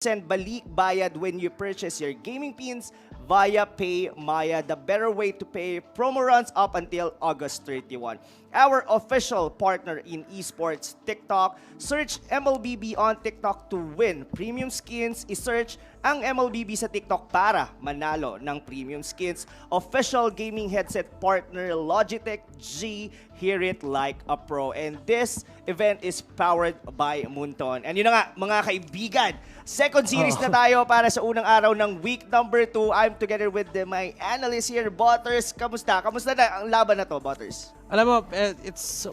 balik bayad when you purchase your gaming pins via Pay Maya, the better way to pay. Promo runs up until August 31. Our official partner in esports, TikTok. Search MLBB on TikTok to win premium skins. I-search ang MLBB sa TikTok para manalo ng premium skins. Official gaming headset partner, Logitech G. Hear it like a pro. And this event is powered by Moonton. And yun na nga, mga kaibigan, second series na tayo para sa unang araw ng week number 2. I'm together with my analyst here, Butters. Kamusta? Kamusta na ang laban na to, Butters? Alam mo, it's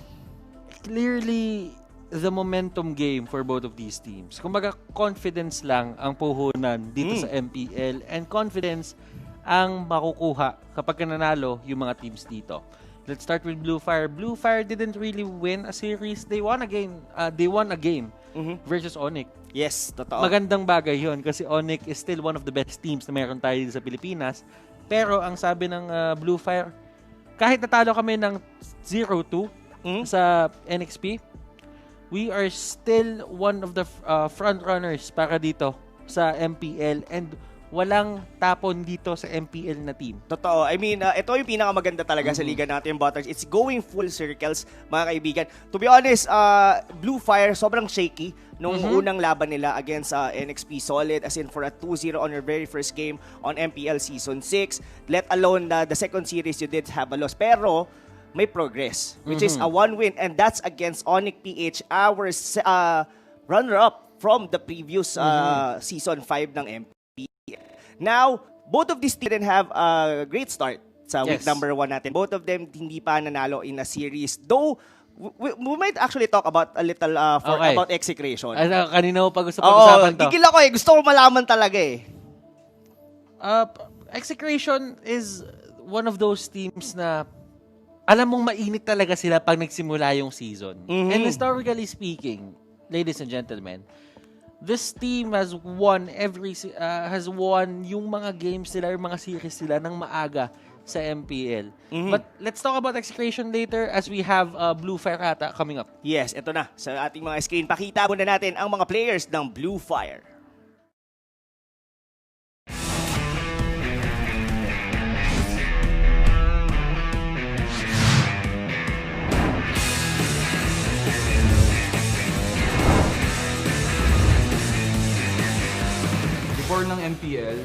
clearly the momentum game for both of these teams. Kumbaga, confidence lang ang puhunan dito sa MPL and confidence ang makukuha kapag nanalo yung mga teams dito. Let's start with Blue Fire. Blue Fire didn't really win a series. They won a game. Versus Onyx. Yes, totoo. Magandang bagay yon kasi Onyx is still one of the best teams na meron tayo sa Pilipinas. Pero ang sabi ng Blue Fire, kahit natalo kami ng 0-2 sa NXP, we are still one of the front runners para dito sa MPL and walang tapon dito sa MPL na team. Totoo. I mean, ito yung pinakamaganda talaga sa liga natin, Butters. It's going full circles, mga kaibigan. To be honest, Blue Fire, sobrang shaky nung unang laban nila against NXP Solid, as in for a 2-0 on your very first game on MPL Season 6. Let alone the second series, you did have a loss. Pero, may progress, which is a 1 win, and that's against Onyx PH, our runner-up from the previous Season 5 ng MPL. Now, both of these didn't have a great start sa week number 1 natin. Both of them hindi pa nanalo in a series. Though, we might actually talk about a little about execration. Kanina ko pag-usapan to. Gigil ako eh. Gusto ko malaman talaga eh. Execration is one of those teams na alam mong mainit talaga sila pag nagsimula yung season. And historically speaking, ladies and gentlemen, this team has won yung mga games nila, yung mga series nila ng maaga sa MPL. But let's talk about execution later as we have Blue Fire ata coming up. Yes, ito na. Sa ating mga screen, pakita muna natin ang mga players ng Blue Fire. Before ng MPL,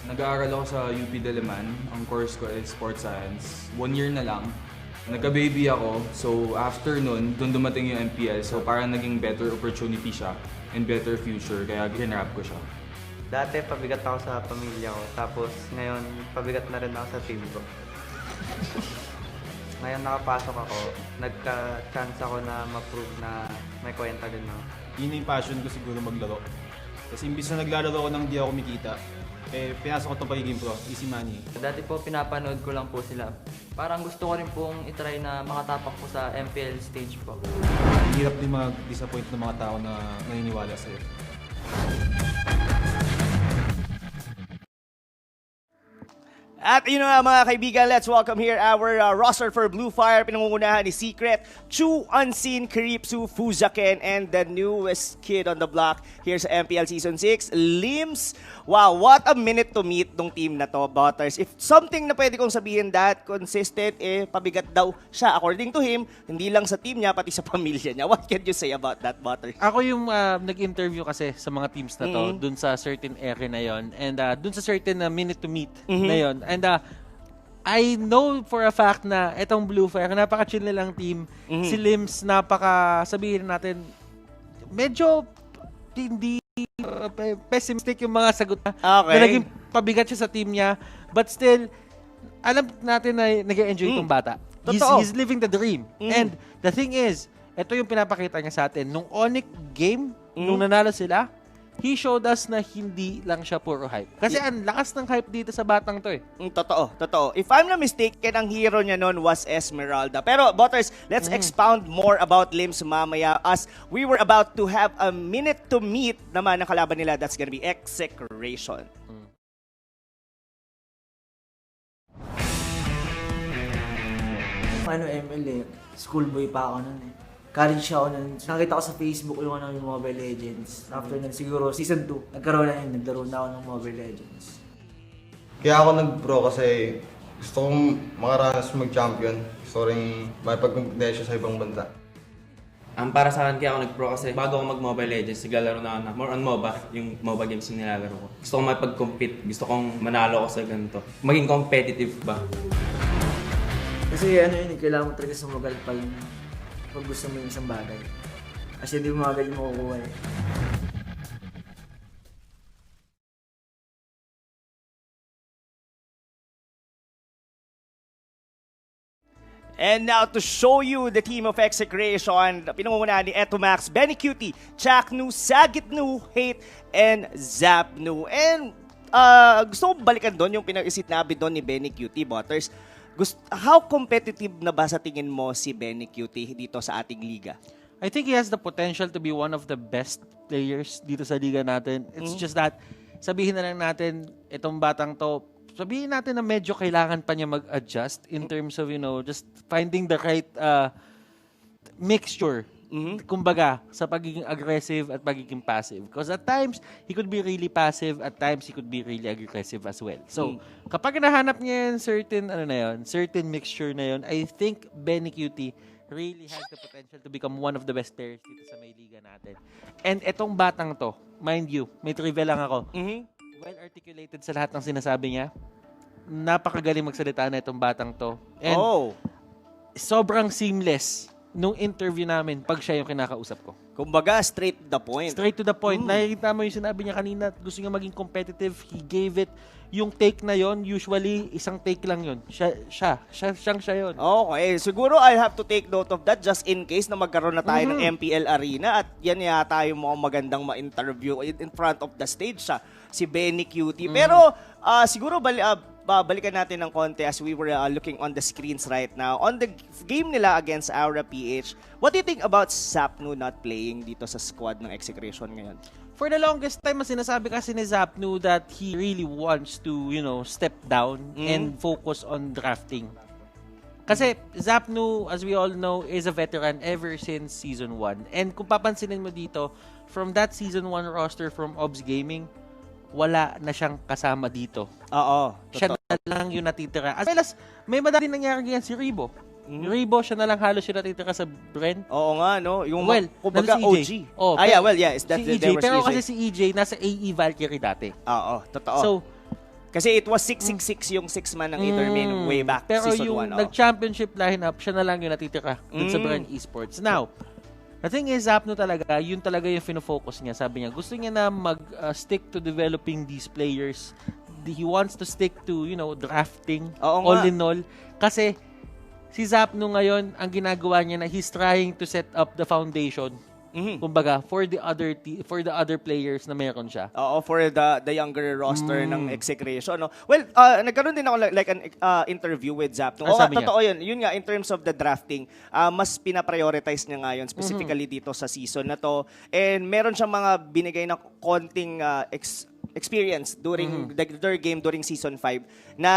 nag-aaral ako sa UP Diliman. Ang course ko is Sports Science. 1 year na lang. Nagka-baby ako. So after nun, dun dumating yung MPL. So parang naging better opportunity siya and better future. Kaya ginrap ko siya. Dati pabigat ako sa pamilya ko. Tapos ngayon, pabigat na rin ako sa team ko. Ngayon nakapasok ako, nagka-chance ako na ma-prove na may kwenta din ako. Yun yung passion ko siguro maglaro. Kasi imbis na naglalaro ako nang di ako kumikita, pinasok ko itong pagiging pro, easy money. Dati po pinapanood ko lang po sila. Parang gusto ko rin pong itry na makatapak po sa MPL stage po. Hirap din mag-disappoint ng mga tao na naniniwala sa'yo. At yun nga mga kaibigan, let's welcome here our roster for Blue Fire. Pinangungunahan ni Secret, Chu, Unseen, Karipsu, Fuzaken, and the newest kid on the block here sa MPL Season 6, Lims. Wow, what a minute to meet ng team na to, Butters. If something na pwede kong sabihin that consistent, pabigat daw siya. According to him, hindi lang sa team niya, pati sa pamilya niya. What can you say about that, Butters? Ako yung nag-interview kasi sa mga teams na to, dun sa certain area na yon and dun sa certain minute to meet na yon. And I know for a fact na itong Blue Fire, napaka-chill nilang team. Si Lims, sabihin natin, medyo hindi pessimistic yung mga sagot na naging pabigat siya sa team niya. But still, alam natin na nag-enjoy itong bata. He's living the dream. And the thing is, ito yung pinapakita niya sa atin. Nung Onyx game, nung nanalo sila, he showed us na hindi lang siya puro hype. Kasi ang lakas ng hype dito sa batang to eh. Totoo. If I'm not mistaken, ang hero niya noon was Esmeralda. Pero, Butters, let's expound more about Lims mamaya as we were about to have a minute to meet naman ng kalaban nila. That's gonna be Execration. ML schoolboy pa ako nun eh. college ako nun. Nakita ko sa Facebook yung yung Mobile Legends. After nun, siguro season 2, nagkaroon na yun, naglaro na ako ng Mobile Legends. Kaya ako nag-pro kasi gusto kong makaranas mag-champion. Gusto ko rin makipag-competition sa ibang bansa. Para sa akin, kaya ako nag-pro kasi bago ako mag-Mobile Legends, naglalaro na ako na more on MOBA, yung MOBA games yung nilalaro ko. Gusto kong makipag-compete, gusto kong manalo ako sa ganito. Maging competitive ba? Kasi yun, kailangan mo talaga sumugal pag gusto mo yung isang bagay. Kasi hindi mo agad yung makukuha eh. And now to show you the team of execration, pinangungunahan ni Etomax, Benny Cutie, Chaknu, Sagitnu, Hate, and Zapnu. And gusto ko balikan doon yung pinag-isitnabi doon ni Benny Cutie, Butters. How competitive na ba sa tingin mo si Benny Cutie dito sa ating liga? I think he has the potential to be one of the best players dito sa liga natin. It's just that, sabihin na lang natin, itong batang to, sabihin natin na medyo kailangan pa niya mag-adjust in terms of, just finding the right mixture. Kumbaga, sa pagiging aggressive at pagiging passive. Because at times, he could be really passive. At times, he could be really aggressive as well. So, kapag nahanap niya yung certain mixture na yun, I think Benny Cutie really has the potential to become one of the best players dito sa may liga natin. And etong batang to, mind you, may trivia lang ako. Well-articulated sa lahat ng sinasabi niya. Napakagaling magsalita na itong batang to. And sobrang seamless nung interview namin pag siya yung kinakausap ko. Kumbaga, straight to the point. Straight to the point. Nakikita mo yung sinabi niya kanina, gusto niya maging competitive. He gave it. Yung take na yon, usually, isang take lang yon. Siya yun. Okay, siguro I'll have to take note of that just in case na magkaroon na tayo ng MPL Arena at yan yata yung mukhang magandang ma-interview in front of the stage si Benny Cutie. Pero siguro balikan natin ng konti as we were looking on the screens right now. On the game nila against Aura PH, what do you think about Zapnu not playing dito sa squad ng Execration ngayon? For the longest time, sinasabi kasi ni Zapnu that he really wants to, step down and focus on drafting. Kasi Zapnu, as we all know, is a veteran ever since Season 1. And kung papansinin mo dito, from that Season 1 roster from Obs Gaming, wala na siyang kasama dito. Oo. Siya na lang yung natitira. As well as, may madali nangyari ganyan si Rebo. Rebo, siya na lang halos yung natitira sa Brent. Oo nga, no? Yung si kumbaga EJ. OG. Oh, Is that si EJ. Pero kasi si EJ, nasa AE Valkyrie dati. Oo, totoo. So, kasi it was 666 yung 6-man ng Intermin way back pero season 1. Pero yung nag-championship lineup, siya na lang yung natitira dun sa Brent Esports. Now, the thing is, Zapnu talaga, yun talaga yung finofocus niya. Sabi niya, gusto niya na mag-stick to developing these players. He wants to stick to, drafting, all in all. Kasi, si Zapnu ngayon, ang ginagawa niya na he's trying to set up the foundation. Kumbaga, for the other players na meron siya. Oo, for the younger roster ng Execration. No? Well, nagkaroon din ako like an interview with Zapnu. Totoo yun. Yun nga, in terms of the drafting, mas pinaprioritize niya nga yun, specifically dito sa season na to. And meron siyang mga binigay na konting experience during their game during season 5 na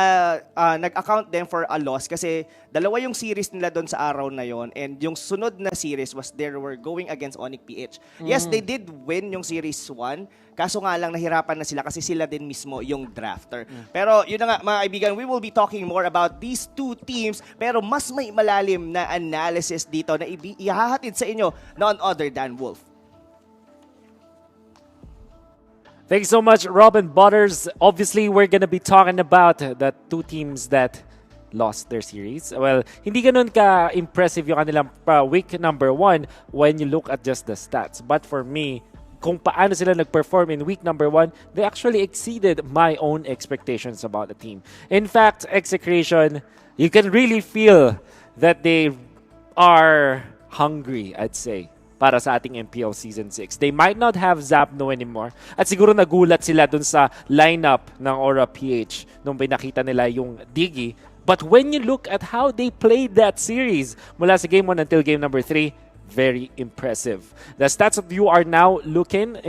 nag-account din for a loss kasi dalawa yung series nila doon sa araw na yon, and yung sunod na series was they were going against Onyx PH. Yes, they did win yung series 1, kaso nga lang nahirapan na sila kasi sila din mismo yung drafter. Pero yun na nga mga kaibigan, we will be talking more about these two teams, pero mas may malalim na analysis dito na ihahatid sa inyo none other than Wolf. Thanks so much, Robin Butters. Obviously, we're gonna be talking about the two teams that lost their series. Well, hindi ganun ka-impressive yung kanilang week number 1 when you look at just the stats. But for me, kung paano sila nag-perform in week number 1, they actually exceeded my own expectations about the team. In fact, Execration, you can really feel that they are hungry, I'd say, para sa ating MPL Season 6. They might not have Zapno anymore. At siguro nagulat sila dun sa lineup ng Aura PH nung pinakita nila yung Diggy. But when you look at how they played that series mula sa Game 1 until Game number 3, very impressive. The stats of you are now looking,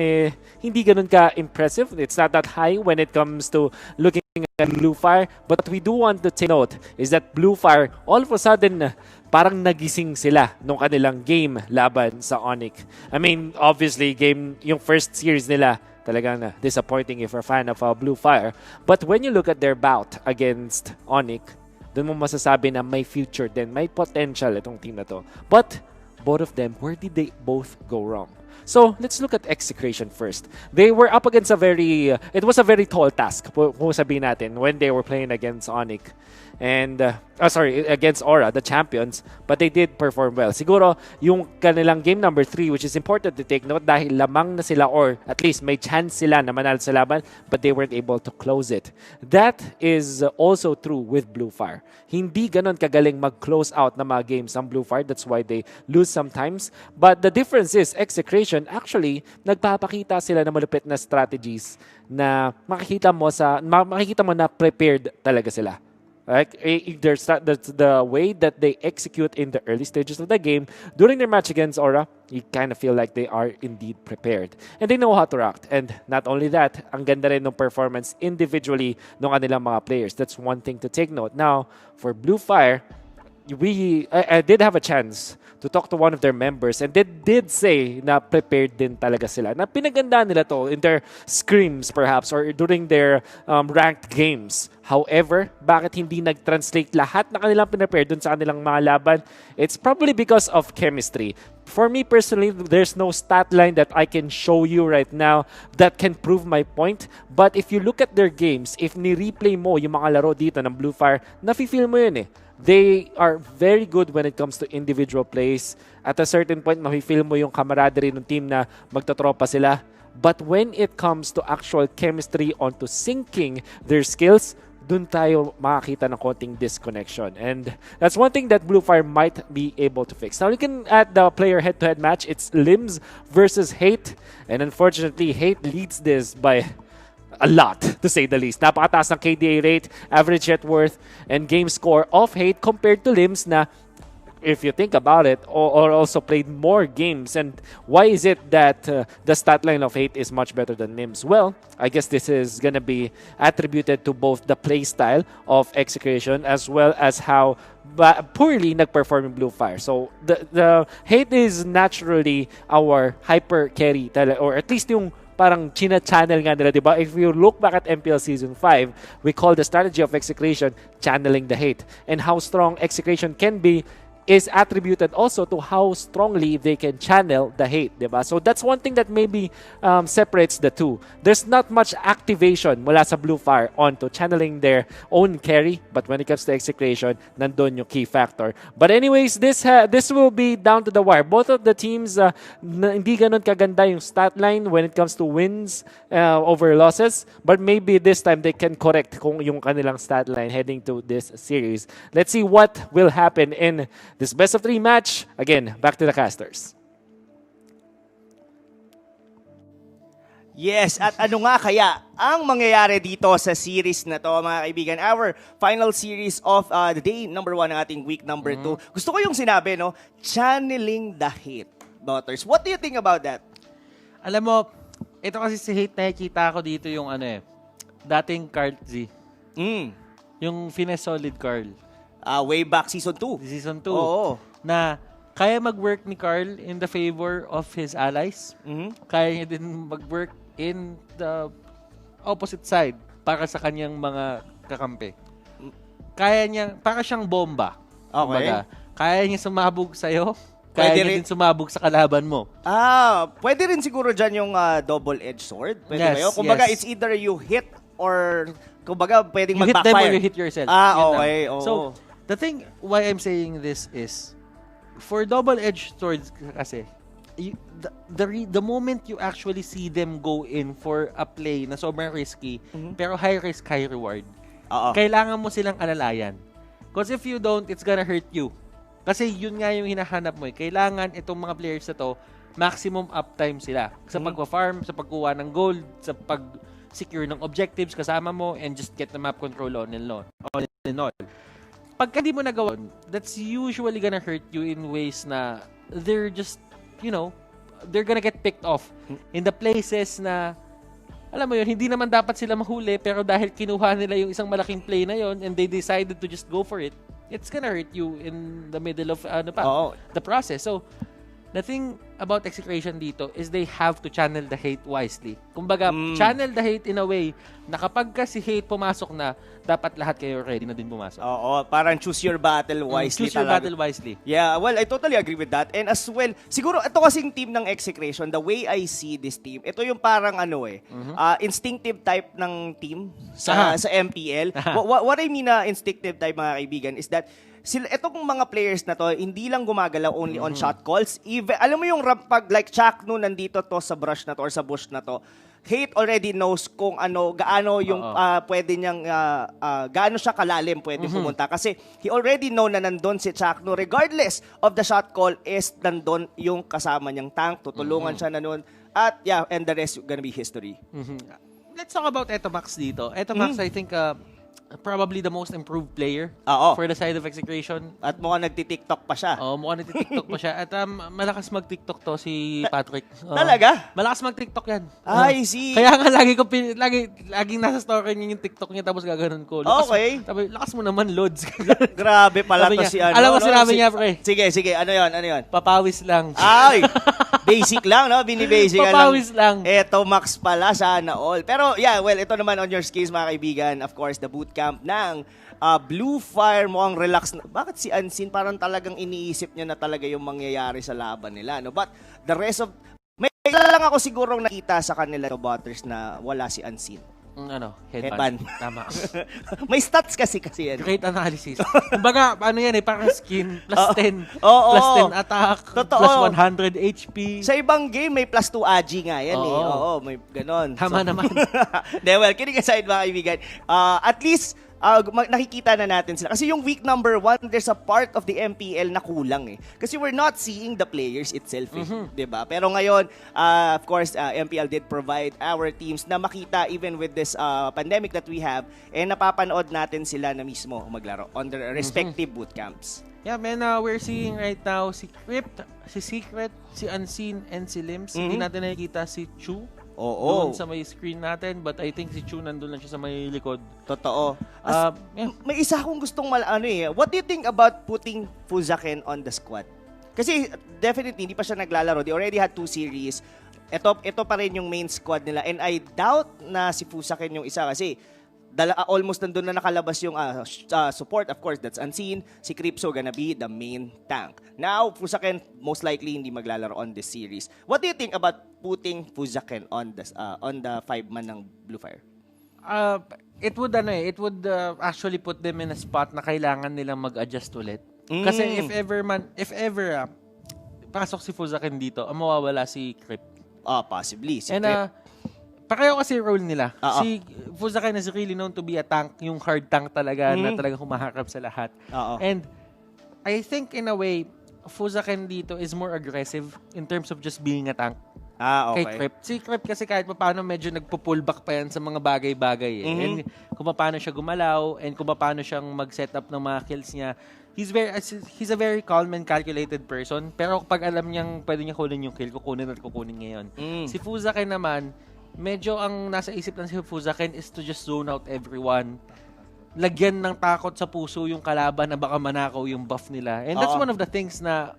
hindi ganun ka-impressive. It's not that high when it comes to looking Blue Fire. But what we do want to take note is that Blue Fire, all of a sudden, parang nagising sila nung kanilang game laban sa Onyx. I mean, obviously, yung first series nila, talagang disappointing if you're a fan of Blue Fire. But when you look at their bout against Onyx, doon mo masasabi na may future din, may potential itong team na to. But both of them, where did they both go wrong? So, let's look at Execration first. They were up against it was a very tall task, kung sabihin natin, when they were playing against Onyx. And, against Aura, the champions, but they did perform well. Siguro, yung kanilang game number 3, which is important to take note dahil lamang na sila or at least may chance sila na manalo sa laban, but they weren't able to close it. That is also true with Blue Fire. Hindi ganon kagaling mag-close out na mga games ang Blue Fire. That's why they lose sometimes. But the difference is, Execration, actually, nagpapakita sila ng malupit na strategies na makikita mo na prepared talaga sila. Like, the way that they execute in the early stages of the game, during their match against Aura, you kind of feel like they are indeed prepared. And they know how to react. And not only that, ang ganda rin ng performance individually ng kanilang mga players. That's one thing to take note. Now, for Blue Fire, I did have a chance to talk to one of their members and they did say na prepared din talaga sila. Na pinagandaan nila to in their scrims perhaps or during their ranked games. However, bakit hindi nag-translate lahat na kanilang pinapare dun sa kanilang mga laban? It's probably because of chemistry. For me personally, there's no stat line that I can show you right now that can prove my point. But if you look at their games, if ni-replay mo yung mga laro dito ng Blue Fire, nafe-feel mo yun eh. They are very good when it comes to individual plays. At a certain point, mafe-feel mo yung camaraderie ng team na magtotropa sila. But when it comes to actual chemistry onto syncing their skills, dun tayo makakita ng konting disconnection. And that's one thing that Blue Fire might be able to fix. Now, looking at the player head-to-head match, it's Limbs versus Hate. And unfortunately, Hate leads this by a lot, to say the least. Napakataas ng KDA rate, average net worth, and game score of Hate compared to Limbs na, if you think about it, or also played more games. And why is it that the stat line of Hate is much better than Limbs? Well, I guess this is gonna be attributed to both the play style of Execration as well as how poorly nag-perform in Blue Fire. So, the Hate is naturally our hyper carry, or at least yung parang china-channel nga nila, diba? If you look back at MPL Season 5, we call the strategy of Execration channeling the Hate. And how strong Execration can be is attributed also to how strongly they can channel the Hate, diba? So that's one thing that maybe separates the two. There's not much activation mula sa Blue Fire onto channeling their own carry, but when it comes to Execration, nandun yung key factor. But anyways, this will be down to the wire. Both of the teams, hindi ganun kaganda yung stat line when it comes to wins over losses, but maybe this time they can correct kung yung kanilang stat line heading to this series. Let's see what will happen in this best of 3 match. Again, back to the casters. Yes, at ano nga kaya ang mangyayari dito sa series na to, mga kaibigan? Our final series of the day number 1 ng ating week number 2. Gusto ko yung sinabi, no? Channeling the Hate, daughters. What do you think about that? Alam mo, ito kasi si Hate, nakikita ko dito yung dating Carl Z. Yung Finesse Solid Carl. Way back season 2. Season 2. Oo. Na kaya mag-work ni Carl in the favor of his allies. Kaya niya din mag-work in the opposite side para sa kanyang mga kakampi. Kaya niya, para siyang bomba. Okay. Kumbaga, kaya niya sumabog sa'yo, kaya niya din sumabog sa kalaban mo. Pwede rin siguro dyan yung double-edged sword. Pwede Yes, ba yun? Kumbaga, yes. it's either you hit or kumbaga, pwedeng You hit them mag-backfire. or you hit yourself. Okay. Oo. So, the thing why I'm saying this is, for double-edged swords kasi, the moment you actually see them go in for a play na sobrang risky, pero high risk, high reward, kailangan mo silang alalayan. Because if you don't, it's gonna hurt you. Kasi yun nga yung hinahanap mo. Kailangan itong mga players na to, maximum uptime sila. Sa pagpa-farm, sa pagkuha ng gold, sa pag-secure ng objectives kasama mo, and just get the map control on and on. Pagka di mo nagawa, that's usually gonna hurt you in ways na they're just, they're gonna get picked off in the places na alam mo yun, hindi naman dapat sila mahuli, pero dahil kinuha nila yung isang malaking play na yon and they decided to just go for it, it's gonna hurt you in the middle of the process. So, the thing about execration dito is they have to channel the hate wisely. Kumbaga, channel the hate in a way na kapag ka si hate pumasok na, dapat lahat kayo ready na din pumasok. Oo, parang choose your battle wisely Choose your talaga. battle wisely. Yeah, well, I totally agree with that. And as well, siguro ito kasing team ng execration, the way I see this team, ito yung parang instinctive type ng team sa MPL. What I mean na instinctive type, mga kaibigan, is that itong mga players na to, hindi lang gumagalaw only on shot calls. Even, alam mo yung pag like Chuck no nandito to sa brush na to or sa bush na to, Hate already knows kung gaano yung pwede niyang, gaano siya kalalim pwede pumunta. Kasi he already know na nandun si Chuck no regardless of the shot call is nandun yung kasama niyang tank, tutulungan siya na nun. At yeah, and the rest gonna be history. Let's talk about Eto Max dito. Eto Max, I think, probably the most improved player for the side of execration. At mukhang nagti-TikTok pa siya. Mukhang nagti-TikTok pa siya. At malakas mag-TikTok to si Patrick. Talaga? Malakas mag-TikTok yan. I see. Kaya nga laging nasa story niya yung TikTok niya tapos gaganon ko. Okay. Sabi, lakas mo naman, Lods. Grabe pala to si ano. Alam mo sinabi niya, pre. Sige. Ano yun? Papawis lang. Ay! Basic lang, no? Binibasic Papawis lang. Eto, Max pala, sana all. Pero, yeah, well, ito naman on your skills, mga kaibigan. Of course, the bootcamp ng Blue Fire, mukhang relax na. Bakit si Unseen? Parang talagang iniisip niya na talaga yung mangyayari sa laban nila, no? But, the rest of... May lang ako sigurong nakita sa kanila, to Butters, na wala si Unseen. Headband. Tama. May stats kasi yan. Great analysis. Kumbaga, parang skin, plus 10. Oo. Plus 10 attack, Totoo. plus 100 HP. Sa ibang game, may plus 2 AG nga yan eh. Oo, may ganon. Tama naman. Well, kidding aside, mga kaibigan, at least, nakikita na natin sila. Kasi yung week number 1, there's a part of the MPL na kulang eh. Kasi we're not seeing the players itself eh. Diba? Pero ngayon, of course, MPL did provide our teams na makita even with this pandemic that we have, napapanood natin sila na mismo maglaro on their respective bootcamps. Yeah, man, we're seeing right now si Crypt, si Secret, si Unseen, and si Lims. Hindi natin nakikita si Chu. Doon sa may screen natin, but I think si Chu nandun lang siya sa may likod. Totoo. Yeah. May isa akong gustong what do you think about putting Fuzaken on the squad? Kasi definitely hindi pa siya naglalaro. They already had 2 series. Ito pa rin yung main squad nila. And I doubt na si Fuzaken yung isa kasi almost nandun na nakalabas yung support. Of course, that's Unseen. Si Crypso gonna be the main tank. Now, Fuzaken most likely hindi maglalaro on this series. What do you think about putting Fuzaken on the 5-man ng Blue Fire? It would actually put them in a spot na kailangan nilang mag-adjust ulit. Kasi if ever pasok si Fuzaken dito, mawawala si Crypt. Possibly. Si And Crypt. pareho kasi role nila. Si Fuzaken is really known to be a tank, yung hard tank talaga na talagang humaharap sa lahat. And I think in a way, Fuzaken dito is more aggressive in terms of just being a tank. Okay. Kay Crypt. Si Crypt kasi kahit paano medyo nagpo-pullback pa yan sa mga bagay-bagay. And kung paano siya gumalaw and kung paano siyang mag-set up ng mga kills niya, he's a very calm and calculated person. Pero kapag alam niyang pwede niya kunin yung kill, kukunin ngayon. Si Fuzaken naman, medyo ang nasa isip lang si Fuzaken is to just zone out everyone. Lagyan ng takot sa puso yung kalaban na baka manakaw yung buff nila. And that's one of the things na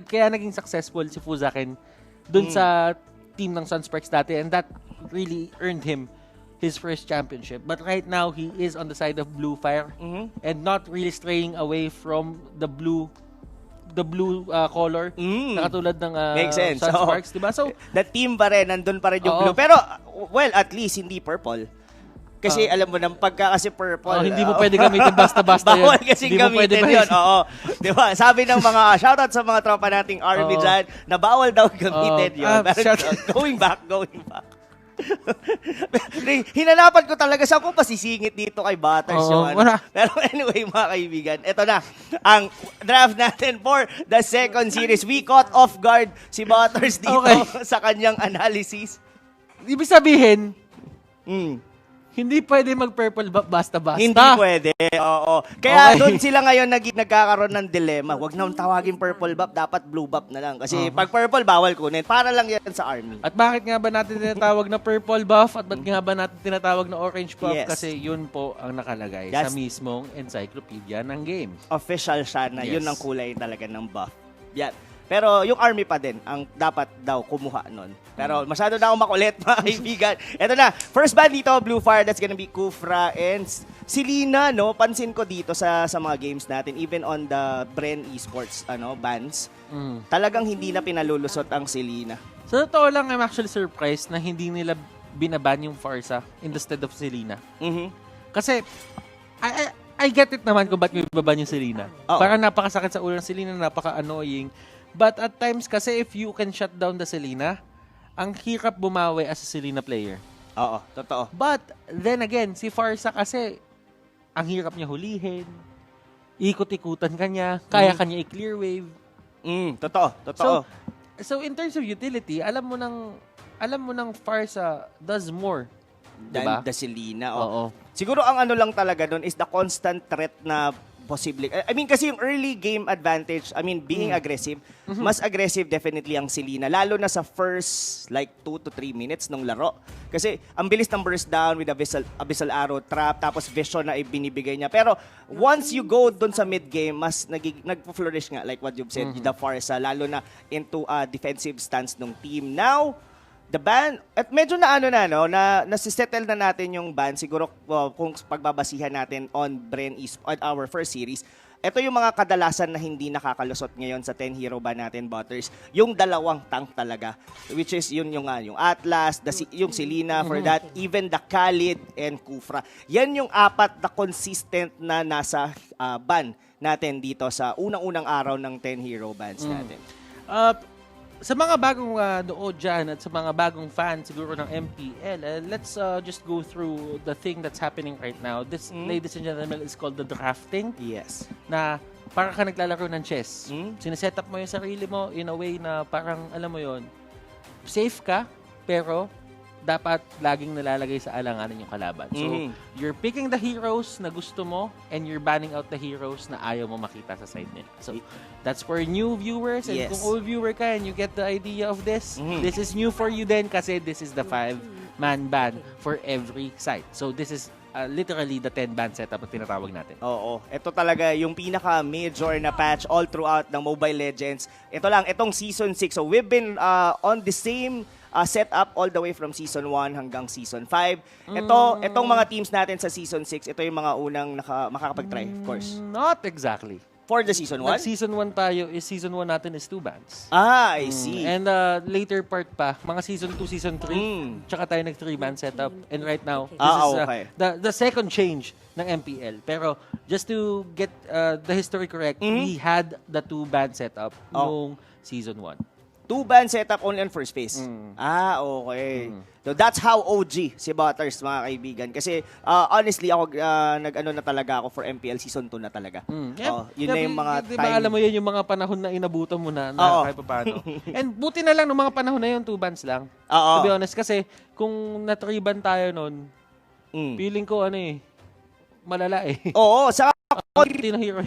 kaya naging successful si Fuzaken dun sa team ng Sunsparks dati. And that really earned him his first championship. But right now, he is on the side of Blue Fire and not really straying away from the blue color na katulad ng Makes sense. Sunsparks, diba? So, the team pa rin, nandun pa rin yung blue. Pero, well, at least hindi purple. Kasi alam mo nang pagka kasi purple. Hindi mo pwede gamitin basta-basta yun. Bawal kasi gamitin yun. Oo. Diba? Sabi ng mga, shoutout sa mga tropa nating army dyan, na bawal daw gamitin yun. Going back. Hinanapan ko talaga saan ko pasisingit dito kay Butters yung Pero anyway, mga kaibigan, ito na ang draft natin for the second series. We caught off guard si Butters dito sa kanyang analysis. Ibig sabihin, Hindi pwede mag-purple buff basta-basta. Hindi pwede. Oo. Kaya Okay. doon sila ngayon nagkakaroon ng dilemma. Huwag na tawagin purple buff, dapat blue buff na lang. Kasi pag purple, bawal kunin. Para lang yan sa army. At bakit nga ba natin tinatawag na purple buff at bakit nga ba natin tinatawag na orange buff? Yes. Kasi yun po ang nakalagay Yes. sa mismong encyclopedia ng game. Official siya na yun Yes. ang kulay talaga ng buff. Yan. Pero yung army pa din ang dapat daw kumuha nun. Pero masyado na ako makulit, mga kaibigan. Ito na, first band dito, Blue Fire, that's gonna be Kufra and Selena, no? Pansin ko dito sa mga games natin, even on the Bren Esports bands, talagang hindi na pinalulusot ang Selena. Sa totoo lang, I'm actually surprised na hindi nila binaban yung Farsa instead of Selena. Mhm. Kasi, I get it naman kung ba't may baban yung Selena. Oo. Parang napakasakit sa ulo ng Selena, napaka-annoying. But at times kasi, if you can shut down the Selena, ang hirap bumawi as a Selena player. Oo, totoo. But, then again, si Farsa kasi, ang hirap niya hulihin, ikot-ikutan ka niya, kaya kanya i-clear wave. Totoo. So in terms of utility, alam mo nang Farsa does more. Than Diba? the Selena. Oo. Siguro ang ano lang talaga doon is the constant threat na possible. I mean, kasi yung early game advantage, being aggressive, mas aggressive definitely ang Selena. Lalo na sa first, 2 to 3 minutes ng laro. Kasi ang bilis ng burst down with abyssal arrow trap, tapos vision na ibinibigay niya. Pero once you go doon sa mid-game, mas nagpo-flourish nga, like what you've said, the Farsa, lalo na into a defensive stance ng team. Now, the ban, at medyo nasisettle na natin yung ban, siguro kung pagbabasihan natin on on our first series, ito yung mga kadalasan na hindi nakakalusot ngayon sa 10 hero ban natin, Butters. Yung dalawang tank talaga, which is yung Atlas, yung Selena for that, even the Khalid and Kufra. Yan yung apat na consistent na nasa ban natin dito sa unang-unang araw ng 10 hero bans natin. Sa mga bagong nood dyan at sa mga bagong fans siguro ng MPL, let's just go through the thing that's happening right now. This, ladies and gentlemen, is called the drafting. Yes. Na parang ka naglalaro ng chess. Sineset up mo yung sarili mo in a way na parang, alam mo yon, safe ka, pero dapat laging nalalagay sa alanganan yung kalaban. So, you're picking the heroes na gusto mo and you're banning out the heroes na ayaw mo makita sa side nila. So, that's for new viewers. And Yes. kung old viewer ka and you get the idea of this, this is new for you then kasi this is the 5-man ban for every side. So, this is literally the 10-ban setup na tinatawag natin. Oo. Ito talaga yung pinaka-major na patch all throughout ng Mobile Legends. Ito lang, itong Season 6. So we've been on the same setup all the way from Season 1 hanggang Season 5. Itong mga teams natin sa Season 6, ito yung mga unang makakapag-try, of course. Not exactly. For the Season 1? Nag-Season 1 tayo, Season 1 natin is 2 bans. I see. And later part pa, mga Season 2, Season 3, tsaka tayo nag-3-man setup. And right now, this is okay. the second change ng MPL. Pero just to get the history correct, we had the 2-ban setup nung Season 1. 2-ban setup only on first phase. Okay. So that's how OG si Butters, mga kaibigan. Kasi honestly, ako nag-ano na talaga ako for MPL Season 2 na talaga. Yun na yung mga diba, alam mo yun, yung mga panahon na inabutan mo na kahit pa paano. And buti na lang, nung mga panahon na yun, 2 bans lang. To be honest, kasi kung na-3-ban tayo nun, feeling ko malala eh. Oo, sa Konti na hero